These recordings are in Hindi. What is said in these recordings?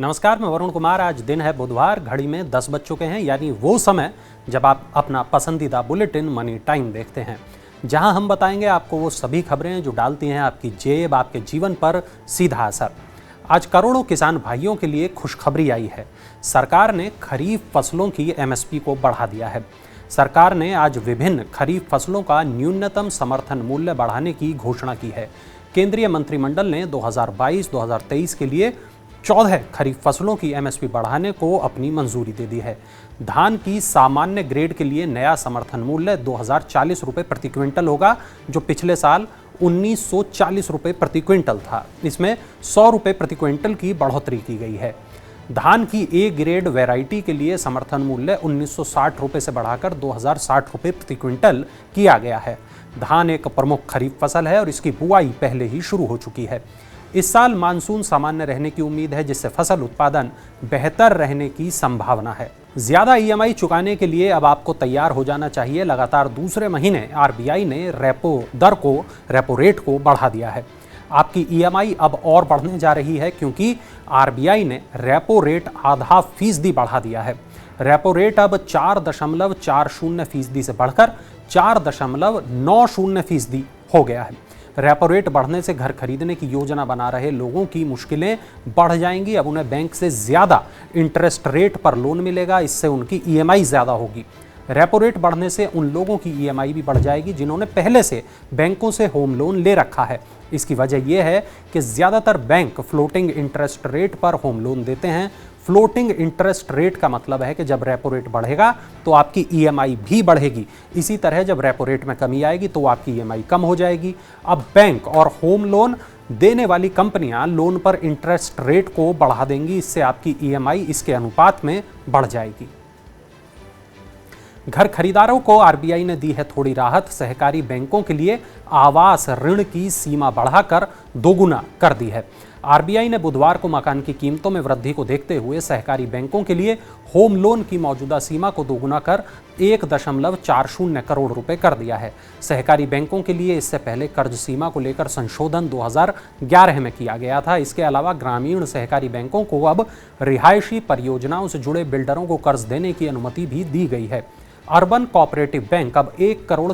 नमस्कार, मैं वरुण कुमार। आज दिन है बुधवार, घड़ी में 10 बज चुके हैं, यानी वो समय जब आप अपना पसंदीदा बुलेटिन मनी टाइम देखते हैं, जहां हम बताएंगे आपको वो सभी खबरें जो डालती हैं आपकी जेब, आपके जीवन पर सीधा असर। आज करोड़ों किसान भाइयों के लिए खुशखबरी आई है। सरकार ने खरीफ फसलों की एमएसपी को बढ़ा दिया है। सरकार ने आज विभिन्न खरीफ फसलों का न्यूनतम समर्थन मूल्य बढ़ाने की घोषणा की है। केंद्रीय मंत्रिमंडल ने 2022-2023 के लिए 14 खरीफ फसलों की एमएसपी बढ़ाने को अपनी मंजूरी दे दी है। धान की सामान्य ग्रेड के लिए नया समर्थन मूल्य 2040 रुपये प्रति क्विंटल होगा, जो पिछले साल 1940 रुपये प्रति क्विंटल था। इसमें 100 रुपये प्रति क्विंटल की बढ़ोतरी की गई है। धान की ए ग्रेड वैरायटी के लिए समर्थन मूल्य 1960 रुपये से बढ़ाकर 2060 रुपये प्रति क्विंटल किया गया है। धान एक प्रमुख खरीफ फसल है और इसकी बुआई पहले ही शुरू हो चुकी है। इस साल मानसून सामान्य रहने की उम्मीद है, जिससे फसल उत्पादन बेहतर रहने की संभावना है। ज्यादा ईएमआई चुकाने के लिए अब आपको तैयार हो जाना चाहिए। लगातार दूसरे महीने आरबीआई ने रेपो रेट को बढ़ा दिया है। आपकी ईएमआई अब और बढ़ने जा रही है, क्योंकि आरबीआई ने रेपो रेट आधा फीसदी बढ़ा दिया है। रेपो रेट अब 4.40% से बढ़कर 4.90% हो गया है। रेपो रेट बढ़ने से घर खरीदने की योजना बना रहे लोगों की मुश्किलें बढ़ जाएंगी। अब उन्हें बैंक से ज़्यादा इंटरेस्ट रेट पर लोन मिलेगा, इससे उनकी ईएमआई ज़्यादा होगी। रेपो रेट बढ़ने से उन लोगों की ईएमआई भी बढ़ जाएगी जिन्होंने पहले से बैंकों से होम लोन ले रखा है। इसकी वजह यह है कि ज़्यादातर बैंक फ्लोटिंग इंटरेस्ट रेट पर होम लोन देते हैं। फ्लोटिंग इंटरेस्ट रेट का मतलब है कि जब रेपो रेट बढ़ेगा तो आपकी ईएमआई भी बढ़ेगी। इसी तरह जब रेपो रेट में कमी आएगी तो आपकी ईएमआई कम हो जाएगी। अब बैंक और होम लोन देने वाली कंपनियां लोन पर इंटरेस्ट रेट को बढ़ा देंगी, इससे आपकी ईएमआई इसके अनुपात में बढ़ जाएगी। घर खरीदारों को आरबीआई ने दी है थोड़ी राहत। सहकारी बैंकों के लिए आवास ऋण की सीमा बढ़ाकर दोगुना कर दी है। आरबीआई ने बुधवार को मकान की कीमतों में वृद्धि को देखते हुए सहकारी बैंकों के लिए होम लोन की मौजूदा सीमा को दोगुना कर 1.40 करोड़ रुपए कर दिया है। सहकारी बैंकों के लिए इससे पहले कर्ज सीमा को लेकर संशोधन 2011 में किया गया था। इसके अलावा ग्रामीण सहकारी बैंकों को अब रिहायशी परियोजनाओं से जुड़े बिल्डरों को कर्ज देने की अनुमति भी दी गई है। अर्बन कोऑपरेटिव बैंक अब 1.40 करोड़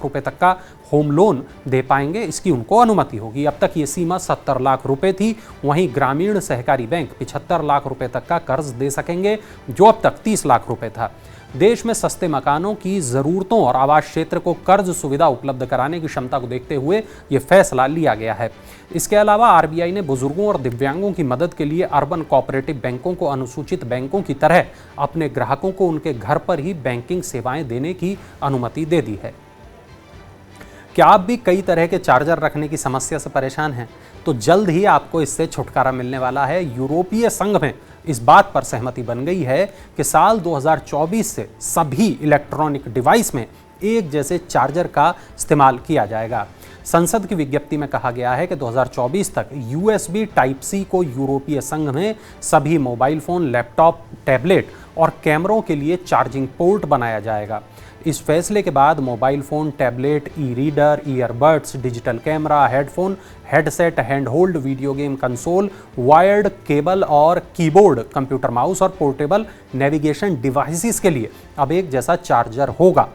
रुपए तक का होम लोन दे पाएंगे, इसकी उनको अनुमति होगी। अब तक ये सीमा 70 लाख रुपए थी। वहीं ग्रामीण सहकारी बैंक 75 लाख रुपए तक का कर्ज दे सकेंगे, जो अब तक 30 लाख रुपए था। देश में सस्ते मकानों की ज़रूरतों और आवास क्षेत्र को कर्ज सुविधा उपलब्ध कराने की क्षमता को देखते हुए ये फैसला लिया गया है। इसके अलावा आरबीआई ने बुजुर्गों और दिव्यांगों की मदद के लिए अर्बन कोऑपरेटिव बैंकों को अनुसूचित बैंकों की तरह अपने ग्राहकों को उनके घर पर ही बैंकिंग सेवाएं देने की अनुमति दे दी है। क्या आप भी कई तरह के चार्जर रखने की समस्या से परेशान हैं? तो जल्द ही आपको इससे छुटकारा मिलने वाला है। यूरोपीय संघ में इस बात पर सहमति बन गई है कि साल 2024 से सभी इलेक्ट्रॉनिक डिवाइस में एक जैसे चार्जर का इस्तेमाल किया जाएगा। संसद की विज्ञप्ति में कहा गया है कि 2024 तक यूएसबी टाइप सी को यूरोपीय संघ में सभी मोबाइल फोन, लैपटॉप, टैबलेट और कैमरों के लिए चार्जिंग पोर्ट बनाया जाएगा। इस फैसले के बाद mobile phone, tablet, e reader, earbuds, digital camera, headphone, headset, handhold video game console, wired cable और कीबोर्ड, कंप्यूटर माउस और पोर्टेबल नेविगेशन डिवाइसेस के लिए अब एक जैसा चार्जर होगा।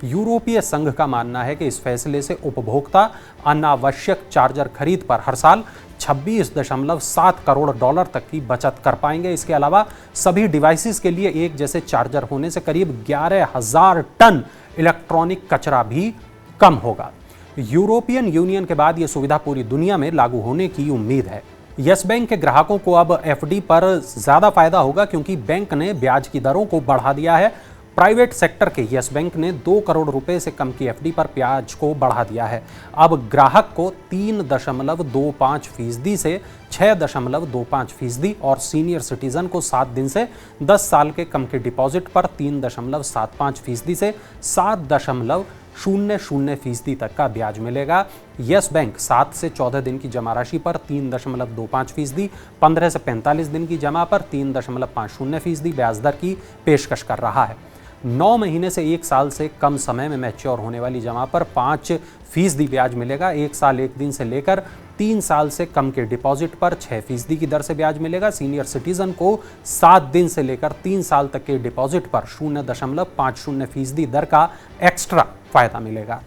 यूरोपीय संघ का मानना है कि इस फैसले से उपभोक्ता अनावश्यक चार्जर खरीद पर हर साल 26.7 करोड़ डॉलर तक की बचत कर पाएंगे। इसके अलावा सभी डिवाइसेस के लिए एक जैसे चार्जर होने से करीब 11,000 टन इलेक्ट्रॉनिक कचरा भी कम होगा। यूरोपियन यूनियन के बाद यह सुविधा पूरी दुनिया में लागू होने की उम्मीद है। यस बैंक के ग्राहकों को अब एफडी पर ज्यादा फायदा होगा, क्योंकि बैंक ने ब्याज की दरों को बढ़ा दिया है। प्राइवेट सेक्टर के यस बैंक ने 2 करोड़ रुपए से कम की एफडी पर ब्याज को बढ़ा दिया है। अब ग्राहक को 3.25% से 6.25% और सीनियर सिटीजन को 7 दिन से 10 साल के कम के डिपॉजिट पर 3.75% से 7.00% तक का ब्याज मिलेगा। यस बैंक 7 से 14 दिन की जमा राशि पर 3.25%, 15 से 45 दिन की जमा पर 3.50% ब्याज दर की पेशकश कर रहा है। 9 महीने से 1 साल से कम समय में मैच्योर होने वाली जमा पर 5% ब्याज मिलेगा। 1 साल 1 दिन से लेकर 3 साल से कम के डिपॉजिट पर 6% की दर से ब्याज मिलेगा। सीनियर सिटीजन को 7 दिन से लेकर 3 साल तक के डिपॉजिट पर 0.50% दर का एक्स्ट्रा फायदा मिलेगा।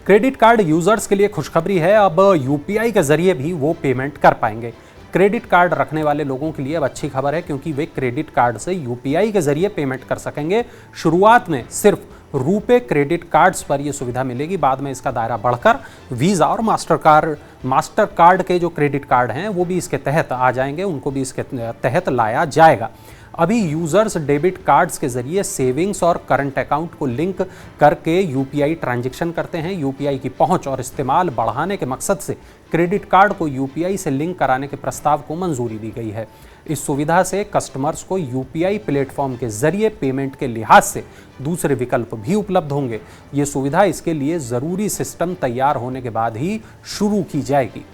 क्रेडिट कार्ड यूजर्स के लिए खुशखबरी है, अब यूपीआई के जरिए भी वो पेमेंट कर पाएंगे। क्रेडिट कार्ड रखने वाले लोगों के लिए अब अच्छी खबर है, क्योंकि वे क्रेडिट कार्ड से यूपीआई के जरिए पेमेंट कर सकेंगे। शुरुआत में सिर्फ रुपे क्रेडिट कार्ड्स पर यह सुविधा मिलेगी, बाद में इसका दायरा बढ़कर वीज़ा और मास्टर कार्ड के जो क्रेडिट कार्ड हैं वो भी इसके तहत आ जाएंगे, उनको भी इसके तहत लाया जाएगा। अभी यूजर्स डेबिट कार्ड्स के जरिए सेविंग्स और करंट अकाउंट को लिंक करके यूपीआई ट्रांजैक्शन करते हैं। यूपीआई की पहुंच और इस्तेमाल बढ़ाने के मकसद से क्रेडिट कार्ड को यूपीआई से लिंक कराने के प्रस्ताव को मंजूरी दी गई है। इस सुविधा से कस्टमर्स को यूपीआई प्लेटफॉर्म के जरिए पेमेंट के लिहाज से दूसरे विकल्प भी उपलब्ध होंगे। ये सुविधा इसके लिए जरूरी सिस्टम तैयार होने के बाद ही शुरू की जाएगी।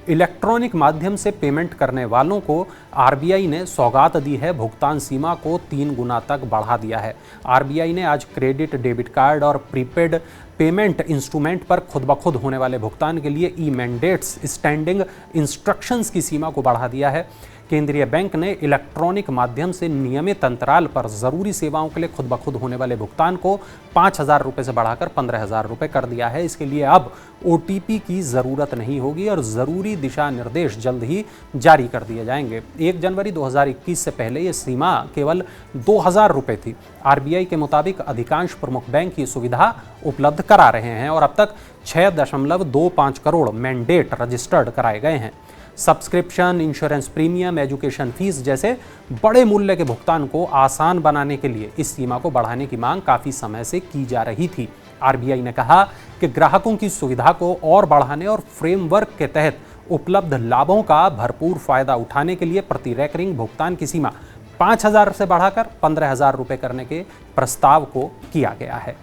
इलेक्ट्रॉनिक माध्यम से पेमेंट करने वालों को आरबीआई ने सौगात दी है, भुगतान सीमा को 3 गुना तक बढ़ा दिया है। आरबीआई ने आज क्रेडिट, डेबिट कार्ड और प्रीपेड पेमेंट इंस्ट्रूमेंट पर खुद ब खुद होने वाले भुगतान के लिए ई मैंडेट्स स्टैंडिंग इंस्ट्रक्शंस की सीमा को बढ़ा दिया है। केंद्रीय बैंक ने इलेक्ट्रॉनिक माध्यम से नियमित अंतराल पर जरूरी सेवाओं के लिए खुद ब खुद होने वाले भुगतान को 5,000 रुपये से बढ़ाकर 15,000 रुपये कर दिया है। इसके लिए अब ओटीपी की ज़रूरत नहीं होगी और ज़रूरी दिशा निर्देश जल्द ही जारी कर दिए जाएंगे। 1 जनवरी 2021 से पहले ये सीमा केवल 2,000 रुपये थी। आरबीआई के मुताबिक अधिकांश प्रमुख बैंक ये सुविधा उपलब्ध करा रहे हैं और अब तक 6.25 करोड़ मैंडेट रजिस्टर्ड कराए गए हैं। Subscription, insurance premium, education fees जैसे बड़े मूल्य के भुगतान को आसान बनाने के लिए इस सीमा को बढ़ाने की मांग काफ़ी समय से की जा रही थी। आरबीआई ने कहा कि ग्राहकों की सुविधा को और बढ़ाने और फ्रेमवर्क के तहत उपलब्ध लाभों का भरपूर फायदा उठाने के लिए प्रति रेकरिंग भुगतान की सीमा 5,000 से बढ़ाकर 15,000 रुपये करने के प्रस्ताव को किया गया है।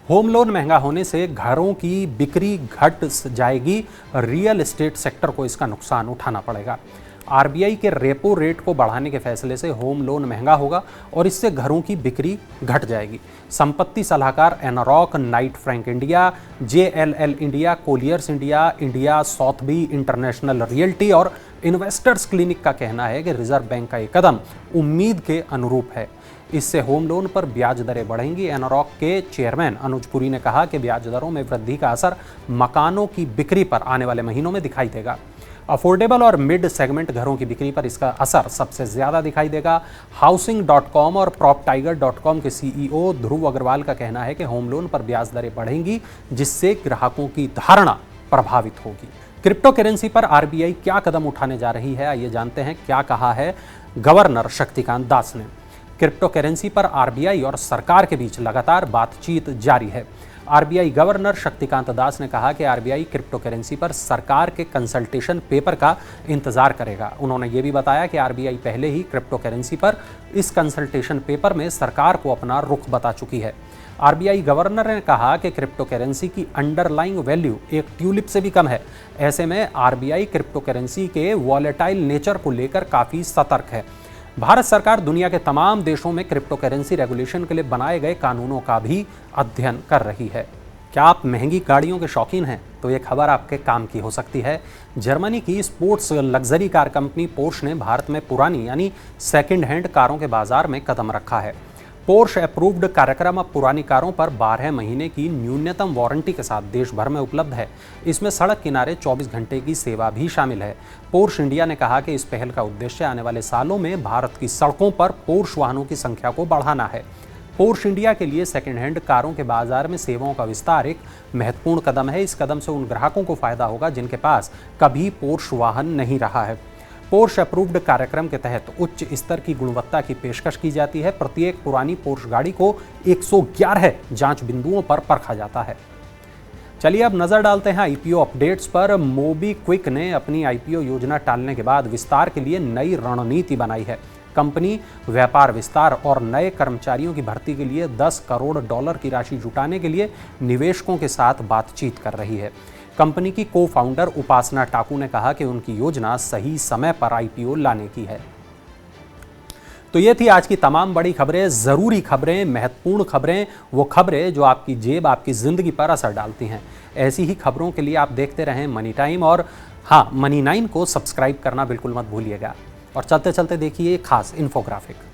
होम लोन महंगा होने से घरों की बिक्री घट जाएगी, रियल एस्टेट सेक्टर को इसका नुकसान उठाना पड़ेगा। आरबीआई के रेपो रेट को बढ़ाने के फैसले से होम लोन महंगा होगा और इससे घरों की बिक्री घट जाएगी। संपत्ति सलाहकार Anarock, Knight Frank India, JLL India, Colliers India, India Sotheby's International Realty और इन्वेस्टर्स क्लिनिक का कहना है कि रिजर्व बैंक का ये कदम उम्मीद के अनुरूप है। इससे होम लोन पर ब्याज दरें बढ़ेंगी। एनरॉक के चेयरमैन अनुज पुरी ने कहा कि ब्याज दरों में वृद्धि का असर मकानों की बिक्री पर आने वाले महीनों में दिखाई देगा। अफोर्डेबल और मिड सेगमेंट घरों की बिक्री पर इसका असर सबसे ज्यादा दिखाई देगा। हाउसिंग.com और proptiger.com के सीईओ ध्रुव अग्रवाल का कहना है कि होम लोन पर ब्याज दरें बढ़ेंगी, जिससे ग्राहकों की धारणा प्रभावित होगी। क्रिप्टो करेंसी पर आरबीआई क्या कदम उठाने जा रही है, आइए जानते हैं क्या कहा है गवर्नर शक्तिकांत दास ने। क्रिप्टो करेंसी पर आरबीआई और सरकार के बीच लगातार बातचीत जारी है। आरबीआई गवर्नर शक्तिकांत दास ने कहा कि आरबीआई क्रिप्टो करेंसी पर सरकार के कंसल्टेशन पेपर का इंतजार करेगा। उन्होंने ये भी बताया कि आरबीआई पहले ही क्रिप्टो करेंसी पर इस कंसल्टेशन पेपर में सरकार को अपना रुख बता चुकी है। आरबीआई गवर्नर ने कहा कि क्रिप्टो करेंसी की अंडरलाइंग वैल्यू एक ट्यूलिप से भी कम है। ऐसे में आरबीआई क्रिप्टो करेंसी के वॉलेटाइल नेचर को लेकर काफ़ी सतर्क है। भारत सरकार दुनिया के तमाम देशों में क्रिप्टो करेंसी रेगुलेशन के लिए बनाए गए कानूनों का भी अध्ययन कर रही है। क्या आप महंगी गाड़ियों के शौकीन हैं? तो ये खबर आपके काम की हो सकती है। जर्मनी की sports luxury car company Porsche ने भारत में पुरानी यानी सेकंड हैंड कारों के बाजार में कदम रखा है। पोर्श अप्रूव्ड कार्यक्रम अब पुरानी कारों पर 12 महीने की न्यूनतम वारंटी के साथ देश भर में उपलब्ध है। इसमें सड़क किनारे 24 घंटे की सेवा भी शामिल है। पोर्श इंडिया ने कहा कि इस पहल का उद्देश्य आने वाले सालों में भारत की सड़कों पर पोर्श वाहनों की संख्या को बढ़ाना है। पोर्श इंडिया के लिए सेकंड हैंड कारों के बाजार में सेवाओं का विस्तार एक महत्वपूर्ण कदम है। इस कदम से उन ग्राहकों को फायदा होगा जिनके पास कभी पोर्श वाहन नहीं रहा है। पोर्श अप्रूव्ड कार्यक्रम के तहत उच्च स्तर की गुणवत्ता की पेशकश की जाती है। प्रत्येक पुरानी पोर्श गाड़ी को 111 जांच बिंदुओं पर परखा जाता है। चलिए अब नजर डालते हैं आईपीओ अपडेट्स पर। मोबीक्विक ने अपनी आईपीओ योजना टालने के बाद विस्तार के लिए नई रणनीति बनाई है। कंपनी व्यापार विस्तार और नए कर्मचारियों की भर्ती के लिए $10 करोड़ की राशि जुटाने के लिए निवेशकों के साथ बातचीत कर रही है। कंपनी की को फाउंडर उपासना टाकू ने कहा कि उनकी योजना सही समय पर आईपीओ लाने की है। तो ये थी आज की तमाम बड़ी खबरें, ज़रूरी खबरें, महत्वपूर्ण खबरें, वो खबरें जो आपकी जेब, आपकी ज़िंदगी पर असर डालती हैं। ऐसी ही खबरों के लिए आप देखते रहें मनी टाइम, और हाँ, मनी 9 को सब्सक्राइब करना बिल्कुल मत भूलिएगा। और चलते चलते देखिए खास इन्फोग्राफिक।